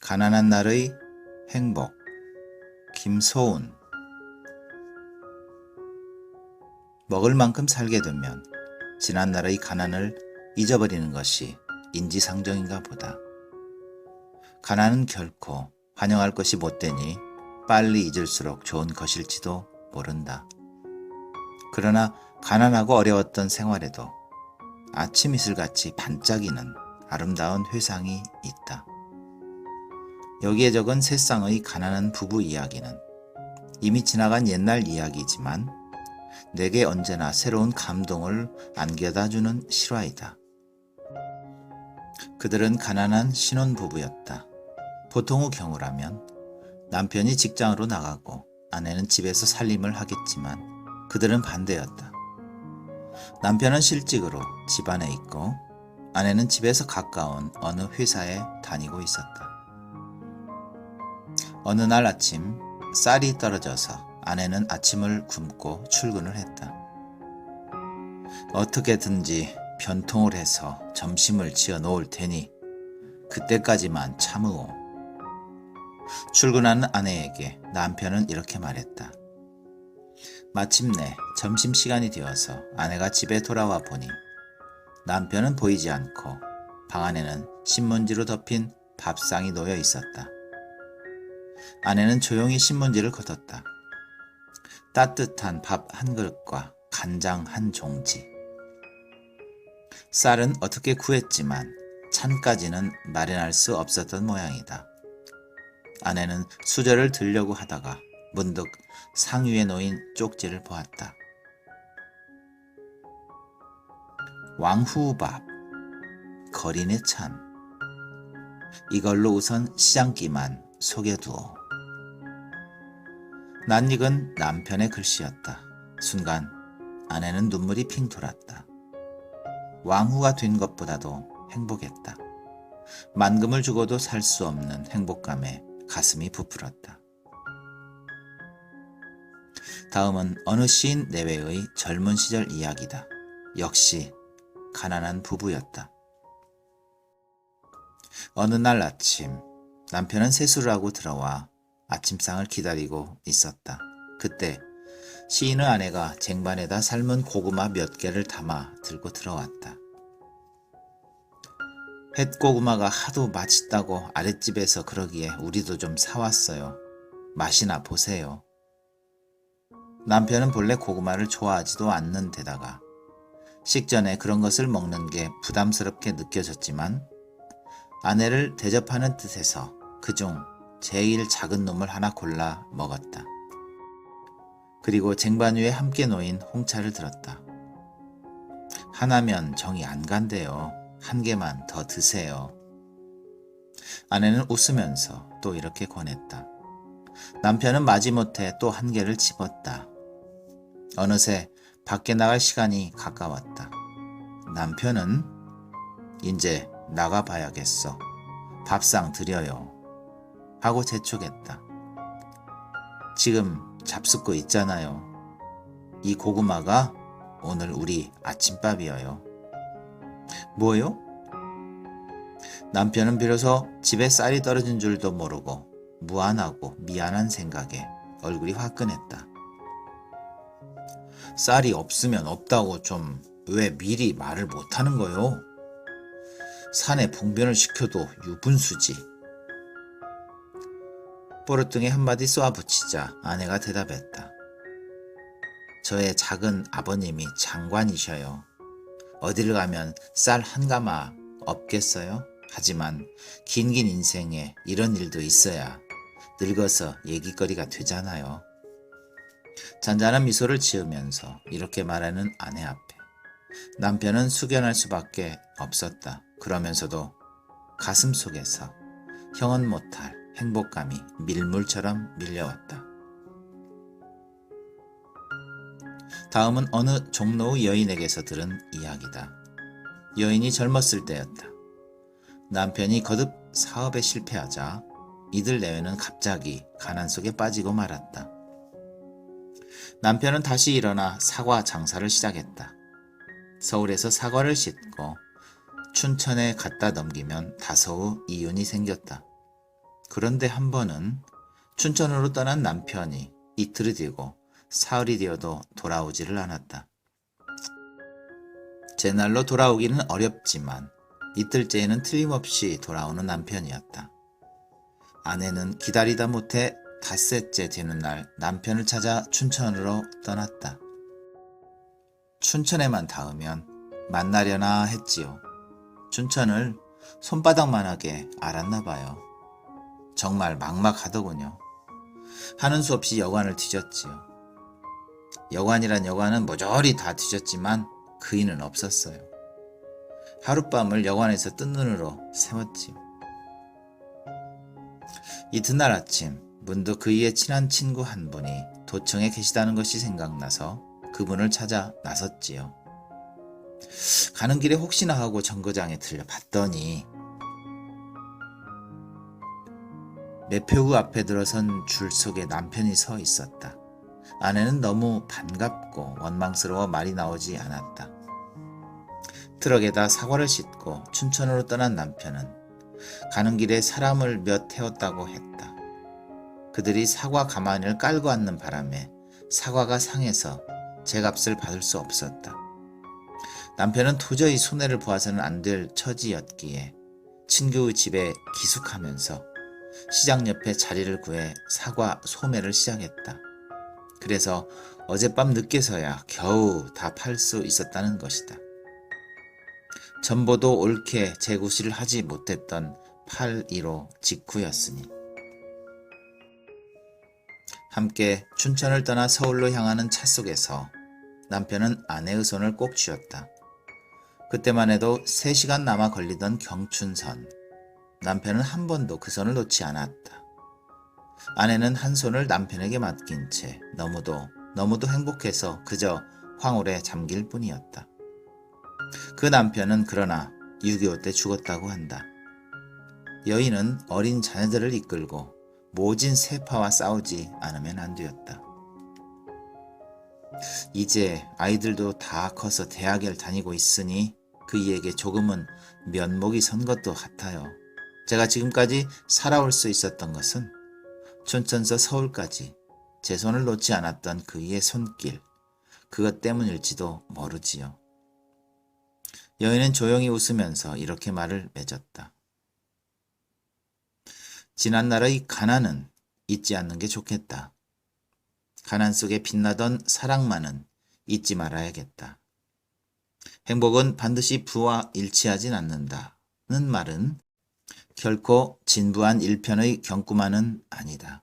가난한 날의 행복. 김소운. 먹을 만큼 살게 되면 지난 날의 가난을 잊어버리는 것이 인지상정인가 보다. 가난은 결코 환영할 것이 못되니 빨리 잊을수록 좋은 것일지도 모른다. 그러나 가난하고 어려웠던 생활에도 아침 이슬같이 반짝이는 아름다운 회상이 있다. 여기에 적은 세 쌍의 가난한 부부 이야기는 이미 지나간 옛날 이야기이지만 내게 언제나 새로운 감동을 안겨다주는 실화이다. 그들은 가난한 신혼부부였다. 보통의 경우라면 남편이 직장으로 나가고 아내는 집에서 살림을 하겠지만 그들은 반대였다. 남편은 실직으로 집안에 있고 아내는 집에서 가까운 어느 회사에 다니고 있었다. 어느 날 아침 쌀이 떨어져서 아내는 아침을 굶고 출근을 했다. 어떻게든지 변통을 해서 점심을 지어 놓을 테니 그때까지만 참으오. 출근하는 아내에게 남편은 이렇게 말했다. 마침내 점심시간이 되어서 아내가 집에 돌아와 보니 남편은 보이지 않고 방 안에는 신문지로 덮인 밥상이 놓여 있었다. 아내는 조용히 신문지를 걷었다. 따뜻한 밥 한 그릇과 간장 한 종지. 쌀은 어떻게 구했지만 찬까지는 마련할 수 없었던 모양이다. 아내는 수저를 들려고 하다가 문득 상위에 놓인 쪽지를 보았다. 왕후밥, 거린의 찬. 이걸로 우선 시장기만 속여두어. 낯익은 남편의 글씨였다. 순간 아내는 눈물이 핑 돌았다. 왕후가 된 것보다도 행복했다. 만금을 주고도 살 수 없는 행복감에 가슴이 부풀었다. 다음은 어느 시인 내외의 젊은 시절 이야기다. 역시 가난한 부부였다. 어느 날 아침 남편은 세수를 하고 들어와 아침상을 기다리고 있었다. 그때 시인의 아내가 쟁반에다 삶은 고구마 몇 개를 담아 들고 들어왔다. 햇고구마가 하도 맛있다고 아랫집에서 그러기에 우리도 좀 사왔어요. 맛이나 보세요. 남편은 본래 고구마를 좋아하지도 않는 데다가 식전에 그런 것을 먹는 게 부담스럽게 느껴졌지만 아내를 대접하는 뜻에서 그중 제일 작은 놈을 하나 골라 먹었다. 그리고 쟁반 위에 함께 놓인 홍차를 들었다. 하나면 정이 안 간대요. 한 개만 더 드세요. 아내는 웃으면서 또 이렇게 권했다. 남편은 마지못해 또 한 개를 집었다. 어느새 밖에 나갈 시간이 가까웠다. 남편은 이제 나가봐야겠어. 밥상 드려요. 하고 재촉했다. 지금 잡숫고 있잖아요. 이 고구마가 오늘 우리 아침밥이어요. 뭐요? 남편은 비로소 집에 쌀이 떨어진 줄도 모르고 무안하고 미안한 생각에 얼굴이 화끈했다. 쌀이 없으면 없다고 좀 왜 미리 말을 못하는 거요? 산에 봉변을 시켜도 유분수지. 뽀르뚱에 한마디 쏘아붙이자 아내가 대답했다. 저의 작은 아버님이 장관이셔요. 어딜 가면 쌀 한 가마 없겠어요? 하지만 긴긴 인생에 이런 일도 있어야 늙어서 얘기거리가 되잖아요. 잔잔한 미소를 지으면서 이렇게 말하는 아내 앞에 남편은 숙연할 수밖에 없었다. 그러면서도 가슴 속에서 형은 못할 행복감이 밀물처럼 밀려왔다. 다음은 어느 종로의 여인에게서 들은 이야기다. 여인이 젊었을 때였다. 남편이 거듭 사업에 실패하자 이들 내외는 갑자기 가난 속에 빠지고 말았다. 남편은 다시 일어나 사과 장사를 시작했다. 서울에서 사과를 싣고 춘천에 갖다 넘기면 다소의 이윤이 생겼다. 그런데 한 번은 춘천으로 떠난 남편이 이틀이 되고 사흘이 되어도 돌아오지를 않았다. 제 날로 돌아오기는 어렵지만 이틀째에는 틀림없이 돌아오는 남편이었다. 아내는 기다리다 못해 닷새째 되는 날 남편을 찾아 춘천으로 떠났다. 춘천에만 닿으면 만나려나 했지요. 춘천을 손바닥만하게 알았나 봐요. 정말 막막하더군요. 하는 수 없이 여관을 뒤졌지요. 여관이란 여관은 모조리 다 뒤졌지만 그이는 없었어요. 하룻밤을 여관에서 뜬 눈으로 새웠지요. 이튿날 아침 문득 그이의 친한 친구 한 분이 도청에 계시다는 것이 생각나서 그분을 찾아 나섰지요. 가는 길에 혹시나 하고 정거장에 들려봤더니 매표구 앞에 들어선 줄 속에 남편이 서 있었다. 아내는 너무 반갑고 원망스러워 말이 나오지 않았다. 트럭에다 사과를 싣고 춘천으로 떠난 남편은 가는 길에 사람을 몇 태웠다고 했다. 그들이 사과 가마니를 깔고 앉는 바람에 사과가 상해서 제값을 받을 수 없었다. 남편은 도저히 손해를 보아서는 안 될 처지였기에 친구의 집에 기숙하면서 시장 옆에 자리를 구해 사과 소매를 시작했다. 그래서 어젯밤 늦게서야 겨우 다 팔 수 있었다는 것이다. 전보도 옳게 재구시를 하지 못했던 8.15 직후였으니. 함께 춘천을 떠나 서울로 향하는 차 속에서 남편은 아내의 손을 꼭 쥐었다. 그때만 해도 3시간 남아 걸리던 경춘선. 남편은 한 번도 그 손을 놓지 않았다. 아내는 한 손을 남편에게 맡긴 채 너무도 행복해서 그저 황홀에 잠길 뿐이었다. 그 남편은 그러나 6.25 때 죽었다고 한다. 여인은 어린 자녀들을 이끌고 모진 세파와 싸우지 않으면 안 되었다. 이제 아이들도 다 커서 대학을 다니고 있으니 그이에게 조금은 면목이 선 것도 같아요. 제가 지금까지 살아올 수 있었던 것은 춘천서 서울까지 제 손을 놓지 않았던 그이의 손길, 그것 때문일지도 모르지요. 여인은 조용히 웃으면서 이렇게 말을 맺었다. 지난날의 가난은 잊지 않는 게 좋겠다. 가난 속에 빛나던 사랑만은 잊지 말아야겠다. 행복은 반드시 부와 일치하진 않는다는 말은 결코 진부한 일편의 경구만은 아니다.